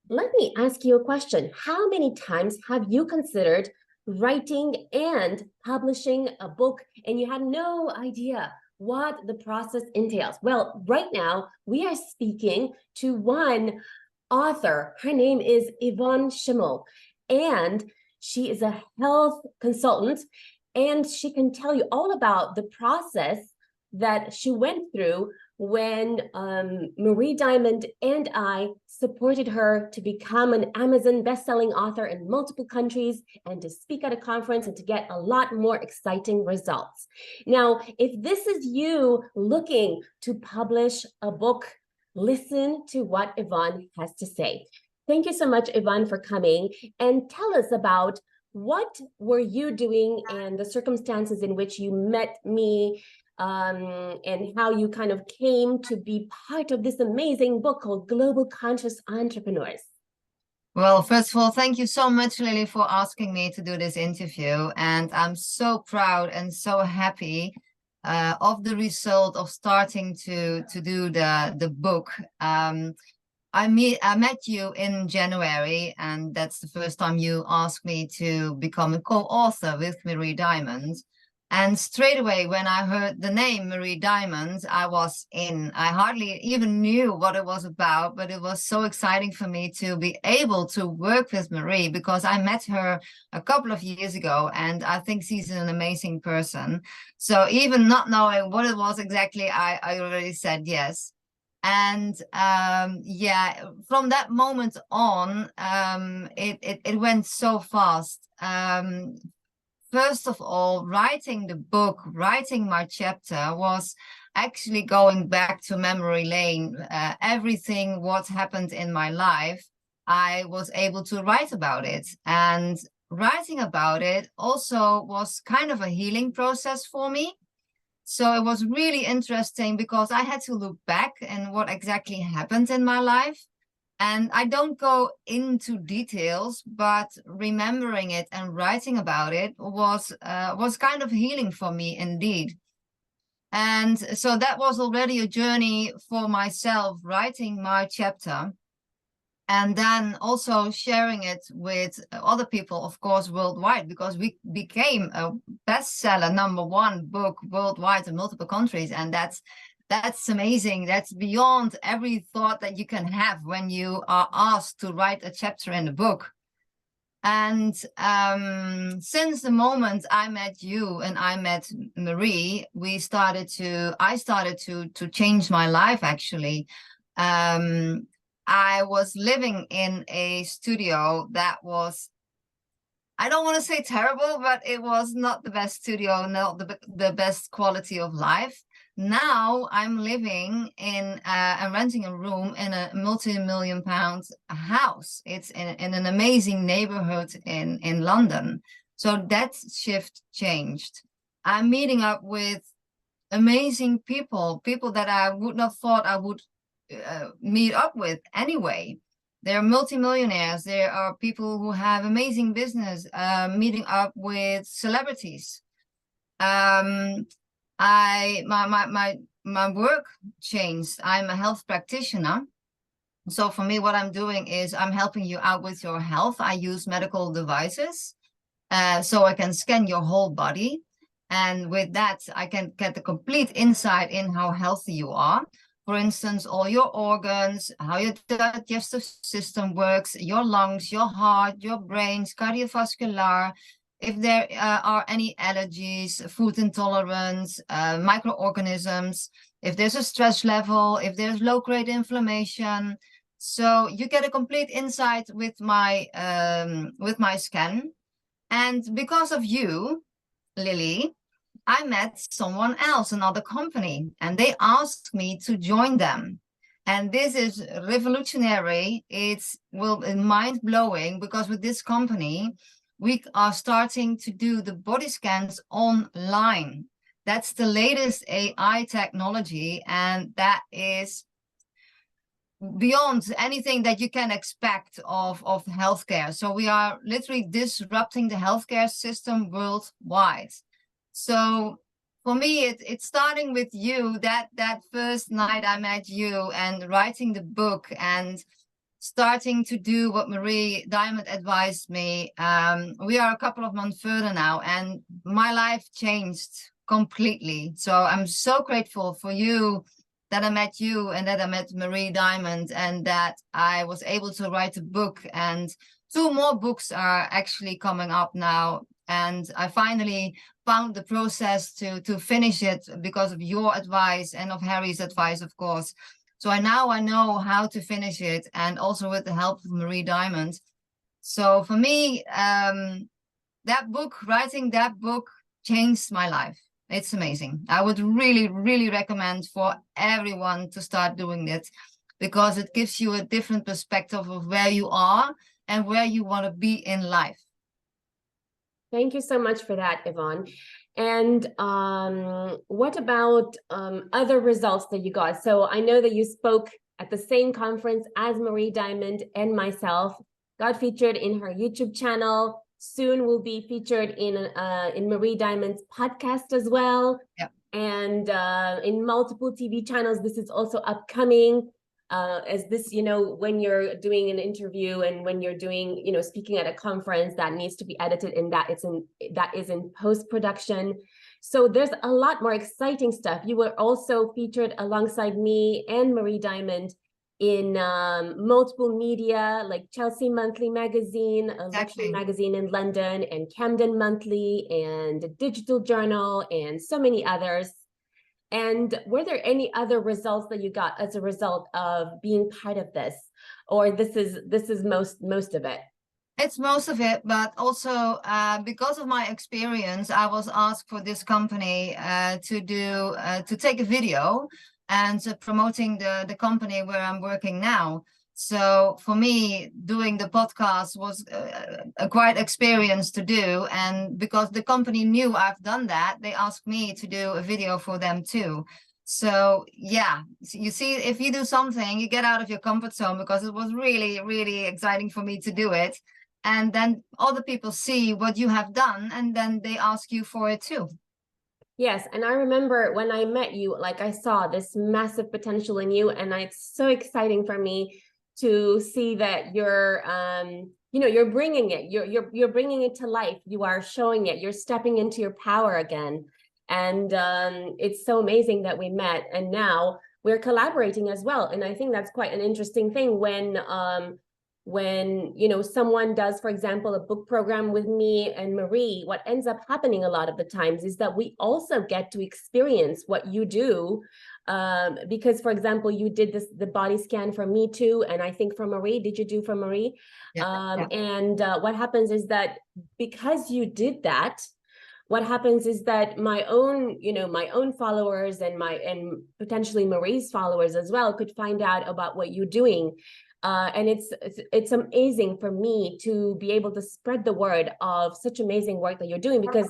Let me ask you a question. How many times have you considered writing and publishing a book and you had no idea what the process entails? Well, right now we are speaking to one author. Her name is Yvonne Schimmel, and she is a health consultant, and she can tell you all about the process that she went through when Marie Diamond and I supported her to become an Amazon best-selling author in multiple countries and to speak at a conference and to get a lot more exciting results. Now, if this is you looking to publish a book, listen to what Yvonne has to say. Thank you so much, Yvonne, for coming, and tell us about what were you doing and the circumstances in which you met me, and how you kind of came to be part of this amazing book called Global Conscious Entrepreneurs. Well, first of all, thank you so much, Lily, for asking me to do this interview. And I'm so proud and so happy of the result of starting to do the book. I met you in January, and that's the first time you asked me to become a co-author with Marie Diamond. And straight away, when I heard the name Marie Diamond, I was in. I hardly even knew what it was about, but it was so exciting for me to be able to work with Marie because I met her a couple of years ago, and I think she's an amazing person. So even not knowing what it was exactly, I already said yes. And yeah, from that moment on, it went so fast. First of all, writing the book, writing my chapter was actually going back to memory lane. Everything what happened in my life, I was able to write about it. And writing about it also was kind of a healing process for me. So it was really interesting because I had to look back and what exactly happened in my life. And I don't go into details, but remembering it and writing about it was kind of healing for me indeed. And so that was already a journey for myself, writing my chapter. And then also sharing it with other people, of course, worldwide, because we became a bestseller #1 book worldwide in multiple countries. And that's amazing. That's beyond every thought that you can have when you are asked to write a chapter in a book. And since the moment I met you and I met Marie, I started to change my life, actually. I was living in a studio that was, I don't want to say terrible, but it was not the best studio, not the best quality of life. Now I'm living in and renting a room in a multi-million-pound house. It's in an amazing neighborhood in London. So that shift changed. I'm meeting up with amazing people that I would not thought I would meet up with anyway. There are multimillionaires. There are people who have amazing business, meeting up with celebrities. My work changed. I'm a health practitioner. So for me, what I'm doing is I'm helping you out with your health. I use medical devices, so I can scan your whole body. And with that, I can get the complete insight in how healthy you are. For instance, all your organs, how your digestive system works, your lungs, your heart, your brains, cardiovascular, if there are any allergies, food intolerance, microorganisms, if there's a stress level, if there's low-grade inflammation. So you get a complete insight with my scan. And because of you, Lily, I met someone else, another company, and they asked me to join them. And this is revolutionary. It's mind-blowing because with this company, we are starting to do the body scans online. That's the latest AI technology, and that is beyond anything that you can expect of healthcare. So we are literally disrupting the healthcare system worldwide. So for me, it's starting with you, that first night I met you and writing the book and starting to do what Marie Diamond advised me. We are a couple of months further now, and my life changed completely. So I'm so grateful for you, that I met you and that I met Marie Diamond, and that I was able to write a book. And 2 more books are actually coming up now. And I finally found the process to finish it because of your advice and of Harry's advice, of course. So now I know how to finish it, and also with the help of Marie Diamond. So for me, writing that book changed my life. It's amazing. I would really, really recommend for everyone to start doing it, because it gives you a different perspective of where you are and where you want to be in life. Thank you so much for that, Yvonne. And what about other results that you got? So I know that you spoke at the same conference as Marie Diamond, and myself got featured in her YouTube channel. Soon will be featured in Marie Diamond's podcast as well. Yep. And in multiple TV channels. This is also upcoming. As this, when you're doing an interview and when you're doing, speaking at a conference, that needs to be edited, and that is in post-production. So there's a lot more exciting stuff. You were also featured alongside me and Marie Diamond in multiple media, like Chelsea Monthly magazine, a luxury magazine in London, and Camden Monthly, and Digital Journal, and so many others. And were there any other results that you got as a result of being part of this, or this is most of it? It's most of it, but also because of my experience, I was asked for this company to take a video and promoting the company where I'm working now. So for me, doing the podcast was a quite experience to do. And because the company knew I've done that, they asked me to do a video for them too. So yeah, you see, if you do something, you get out of your comfort zone, because it was really, really exciting for me to do it. And then other people see what you have done, and then they ask you for it too. Yes, and I remember when I met you, like, I saw this massive potential in you, and it's so exciting for me to see that you're you're bringing it, you're bringing it to life. You are showing it, you're stepping into your power again. And it's so amazing that we met, and now we're collaborating as well. And I think that's quite an interesting thing when someone does, for example, a book program with me and Marie. What ends up happening a lot of the times is that we also get to experience what you do, because, for example, you did the body scan for me too, and I think for Marie, did you do for Marie? Yeah. And what happens is that because you did that, what happens is that my own followers and potentially Marie's followers as well could find out about what you're doing. And it's amazing for me to be able to spread the word of such amazing work that you're doing, because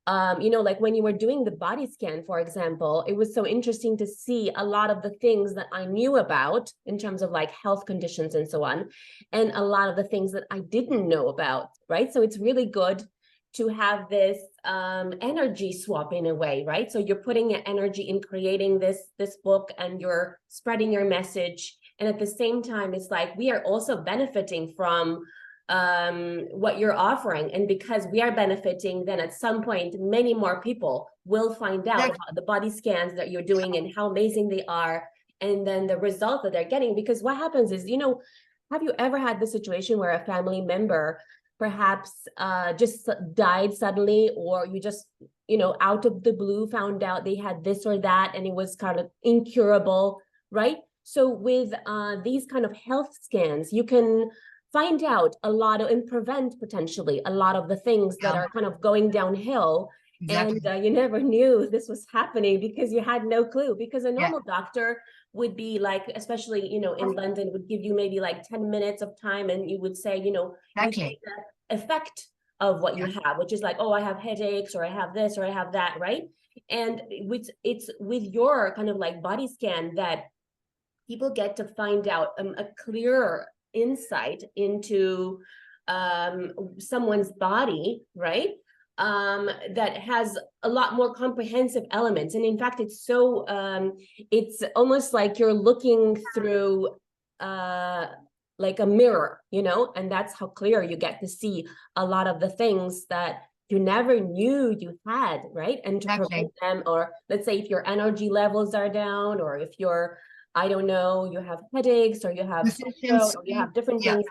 like when you were doing the body scan, for example, it was so interesting to see a lot of the things that I knew about in terms of like health conditions and so on, and a lot of the things that I didn't know about, right? So it's really good to have this energy swap in a way, right? So you're putting your energy in creating this book, and you're spreading your message. And at the same time, it's like we are also benefiting from what you're offering. And because we are benefiting, then at some point, many more people will find out about the body scans that you're doing and how amazing they are, and then the result that they're getting. Because what happens is, have you ever had the situation where a family member perhaps just died suddenly, or you just, out of the blue found out they had this or that, and it was kind of incurable, right? So with these kind of health scans, you can find out a lot and prevent potentially a lot of the things that are kind of going downhill. Exactly. And you never knew this was happening because you had no clue, because a normal doctor would be like, especially, in London, would give you maybe like 10 minutes of time, and you would say, you take the effect of what you have, which is like, oh, I have headaches, or I have this, or I have that, right? And it's with your kind of like body scan that people get to find out a clearer insight into someone's body, right? That has a lot more comprehensive elements. And in fact, it's almost like you're looking through like a mirror, you know, and that's how clear you get to see a lot of the things that you never knew you had, right? And to prevent them, or let's say if your energy levels are down, or if you're, I don't know, you have headaches, or you have sore throat, or you have different things.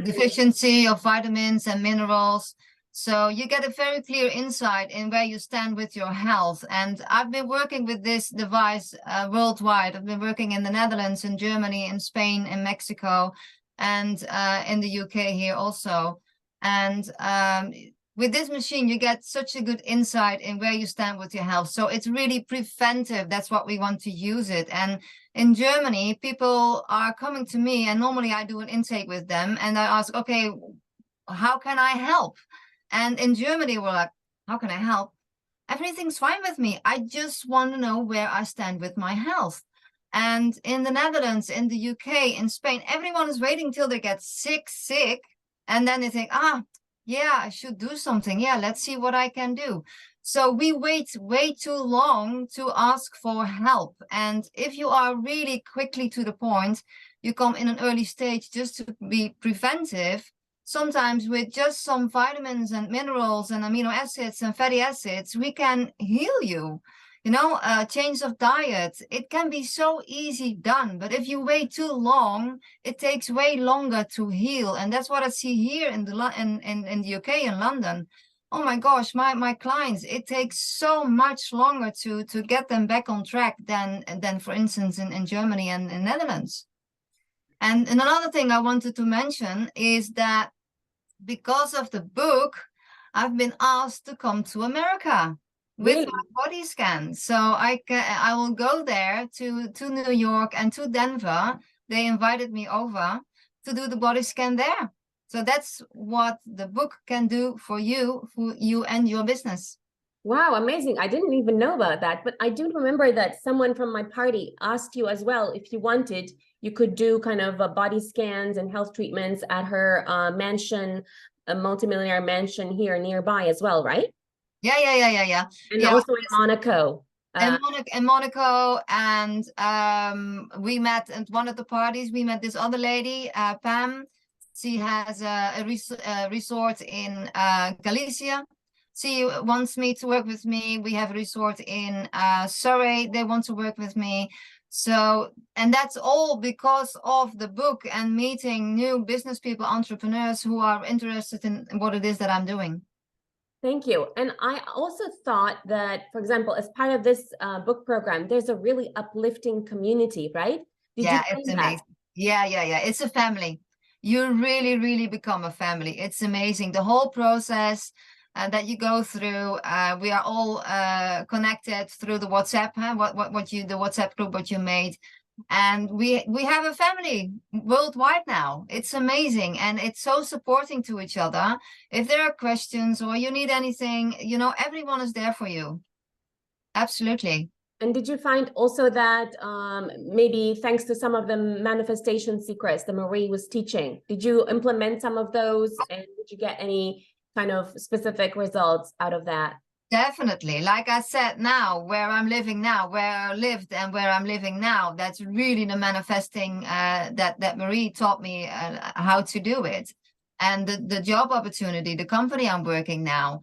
Deficiency of vitamins and minerals. So you get a very clear insight in where you stand with your health. And I've been working with this device worldwide. I've been working in the Netherlands, in Germany, in Spain, in Mexico, and in the UK here also. And with this machine, you get such a good insight in where you stand with your health. So it's really preventive. That's what we want to use it. And in Germany, people are coming to me, and normally I do an intake with them, and I ask, okay, how can I help? And in Germany, we're like, how can I help? Everything's fine with me. I just want to know where I stand with my health. And in the Netherlands, in the UK, in Spain, everyone is waiting till they get sick, and then they think, yeah, I should do something. Yeah, let's see what I can do. So we wait way too long to ask for help. And if you are really quickly to the point, you come in an early stage just to be preventive. Sometimes with just some vitamins and minerals and amino acids and fatty acids, we can heal you. You know, change of diet, it can be so easy done. But if you wait too long, it takes way longer to heal. And that's what I see here in the in the UK, in London. Oh my gosh, my clients, it takes so much longer to get them back on track than for instance, in Germany and in Netherlands. And another thing I wanted to mention is that because of the book, I've been asked to come to America with my body scan. So I will go there to New York and to Denver. They invited me over to do the body scan there. So that's what the book can do for you and your business. Wow, amazing. I didn't even know about that, but I do remember that someone from my party asked you as well, if you wanted, you could do kind of body scans and health treatments at her mansion, a multimillionaire mansion here nearby as well, right? Yeah. And also in Monaco. In Monaco, and we met at one of the parties. We met this other lady, Pam. She has a resort in Galicia. She wants me to work with me. We have a resort in Surrey. They want to work with me. So, and that's all because of the book and meeting new business people, entrepreneurs who are interested in what it is that I'm doing. Thank you. And I also thought that, for example, as part of this book program, there's a really uplifting community, right? Yeah, it's amazing. Yeah. It's a family. You really, really become a family. It's amazing. The whole process that you go through. We are all connected through the WhatsApp, the WhatsApp group, what you made. And we have a family worldwide now. It's amazing, and it's so supporting to each other. If there are questions or you need anything, you know, everyone is there for you. Absolutely. And did you find also that maybe thanks to some of the manifestation secrets that Marie was teaching, did you implement some of those, and did you get any kind of specific results out of that? Definitely. Like I said, now where I'm living now, where I lived and where I'm living now, that's really the manifesting that Marie taught me how to do it. And the job opportunity, the company I'm working now,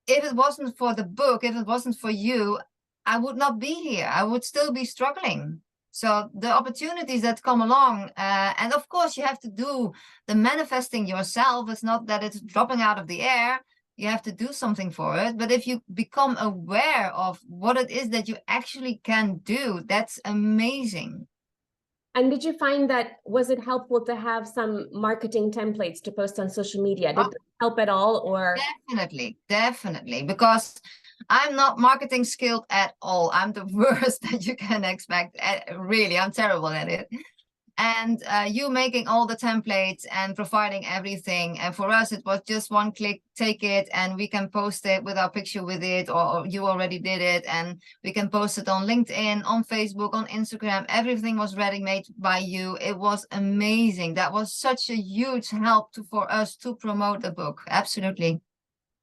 if it wasn't for the book, if it wasn't for you, I would not be here. I would still be struggling. So the opportunities that come along, and of course you have to do the manifesting yourself. It's not that it's dropping out of the air. You have to do something for it. But if you become aware of what it is that you actually can do, that's amazing. And did you find that, was it helpful to have some marketing templates to post on social media? Did that help at all? Or Definitely, because I'm not marketing skilled at all. I'm the worst that you can expect. Really, I'm terrible at it. And you making all the templates and providing everything. And for us, it was just one click, take it, and we can post it with our picture with it, or you already did it. And we can post it on LinkedIn, on Facebook, on Instagram. Everything was ready-made by you. It was amazing. That was such a huge help for us to promote the book. Absolutely.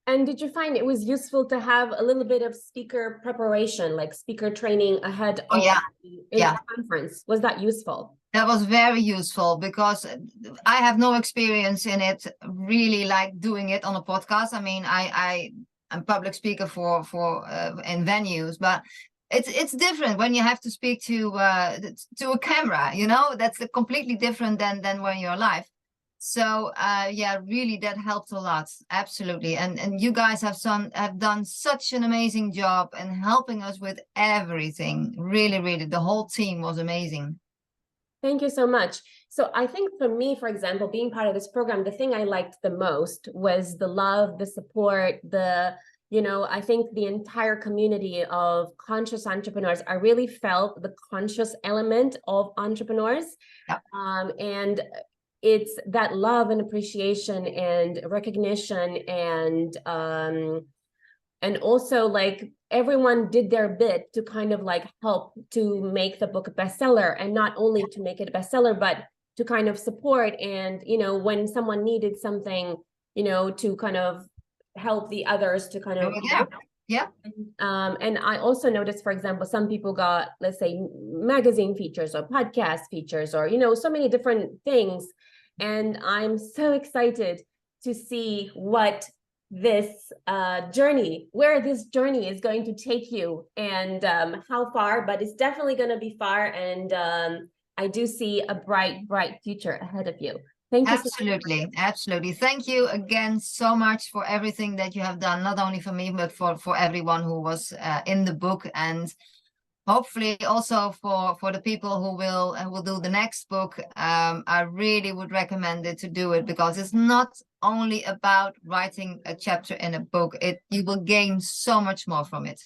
And did you find it was useful to have a little bit of speaker preparation, like speaker training ahead of the conference? Was that useful? That was very useful because I have no experience in it, really like doing it on a podcast. I mean, I'm public speaker for in venues, but it's different when you have to speak to a camera, you know, that's completely different than when you're live. So yeah, really that helped a lot. Absolutely. And you guys have done such an amazing job in helping us with everything. Really, really, the whole team was amazing. Thank you so much. So I think for me, for example, being part of this program, the thing I liked the most was the love, the support, I think the entire community of conscious entrepreneurs. I really felt the conscious element of entrepreneurs. Yep. And it's that love and appreciation and recognition and also like everyone did their bit to kind of like help to make the book a bestseller, and not only to make it a bestseller, but to kind of support and, when someone needed something, to kind of help the others to kind of, yeah. And I also noticed, for example, some people got, let's say, magazine features or podcast features or, so many different things. And I'm so excited to see what this where this journey is going to take you, and how far, but it's definitely going to be far. And I do see a bright future ahead of you. Thank you. Absolutely. Absolutely. Thank you again so much for everything that you have done, not only for me, but for everyone who was in the book, and hopefully also for the people who will do the next book. I really would recommend it to do it, because it's not only about writing a chapter in a book. You will gain so much more from it.